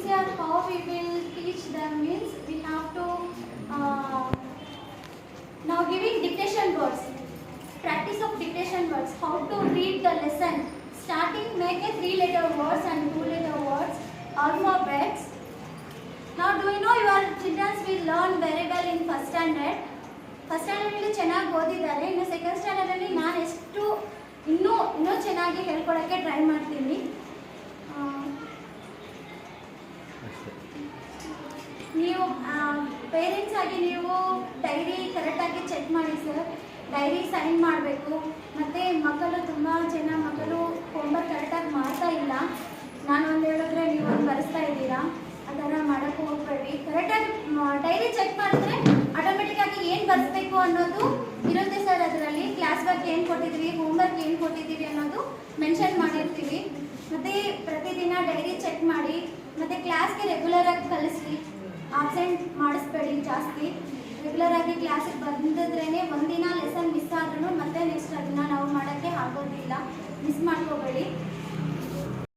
here how we will teach them means we have to now giving dictation words. Practice of dictation words. How to read the lesson. Starting make a 3-letter words and 2-letter words. Alphabets. Now do you know your children will learn very well in first standard. First standard ಅಲ್ಲಿ ಚೆನ್ನಾಗಿ ಓದಿದ್ದಾರೆ. ಇನ್ನು second standard ಅಲ್ಲಿ ನಾನು ಎಷ್ಟು ಇನ್ನೂ ಚೆನ್ನಾಗಿ ಹೇಳ್ಕೊಡೋಕ್ಕೆ try ಮಾಡ್ತೀನಿ. ನೀವು ಪೇರೆಂಟ್ಸ್ ಆಗಿ ನೀವು ಡೈರಿ ಕರೆಕ್ಟಾಗಿ ಚೆಕ್ ಮಾಡಿ ಸರ್. ಡೈರಿ ಸೈನ್ ಮಾಡಬೇಕು. ಮತ್ತು ಮಕ್ಕಳು ತುಂಬ ಜನ ಮಕ್ಕಳು ಹೋಮ್ವರ್ಕ್ ಕರೆಕ್ಟಾಗಿ ಮಾಡ್ತಾ ಇಲ್ಲ. ನಾನು ಒಂದು ಹೇಳಿದ್ರೆ ನೀವು ಒಂದು ಬರೆಸ್ತಾ ಇದ್ದೀರಾ. ಆ ಥರ ಮಾಡೋಕ್ಕೆ ಹೋಗಬೇಡಿ. ಕರೆಕ್ಟಾಗಿ ಡೈರಿ ಚೆಕ್ ಮಾಡಿದ್ರೆ ಆಟೋಮೆಟಿಕ್ಕಾಗಿ ಏನು ಬರೆಸ್ಬೇಕು ಅನ್ನೋದು ಇರುತ್ತೆ ಸರ್. ಅದರಲ್ಲಿ ಕ್ಲಾಸ್ ವರ್ಕ್ ಏನು ಕೊಟ್ಟಿದ್ದೀವಿ, ಹೋಮ್ವರ್ಕ್ ಏನು ಕೊಟ್ಟಿದ್ದೀವಿ ಅನ್ನೋದು ಮೆನ್ಷನ್ ಮಾಡಿರ್ತೀವಿ. ಮತ್ತು ಪ್ರತಿದಿನ ಡೈರಿ ಚೆಕ್ ಮಾಡಿ. ಮತ್ತು ಕ್ಲಾಸ್ಗೆ ರೆಗ್ಯುಲರಾಗಿ ಕಳಿಸಿ. ಆಬ್ಸೆಂಟ್ ಮಾಡಿಸ್ಬೇಡಿ ಜಾಸ್ತಿ. ರೆಗ್ಯುಲರಾಗಿ ಕ್ಲಾಸಿಗೆ ಬಂದಿದ್ರೇ ಒಂದಿನ ಲೆಸನ್ ಮಿಸ್ ಆದ್ರೂ ಮತ್ತೆ ನೆಕ್ಸ್ಟ್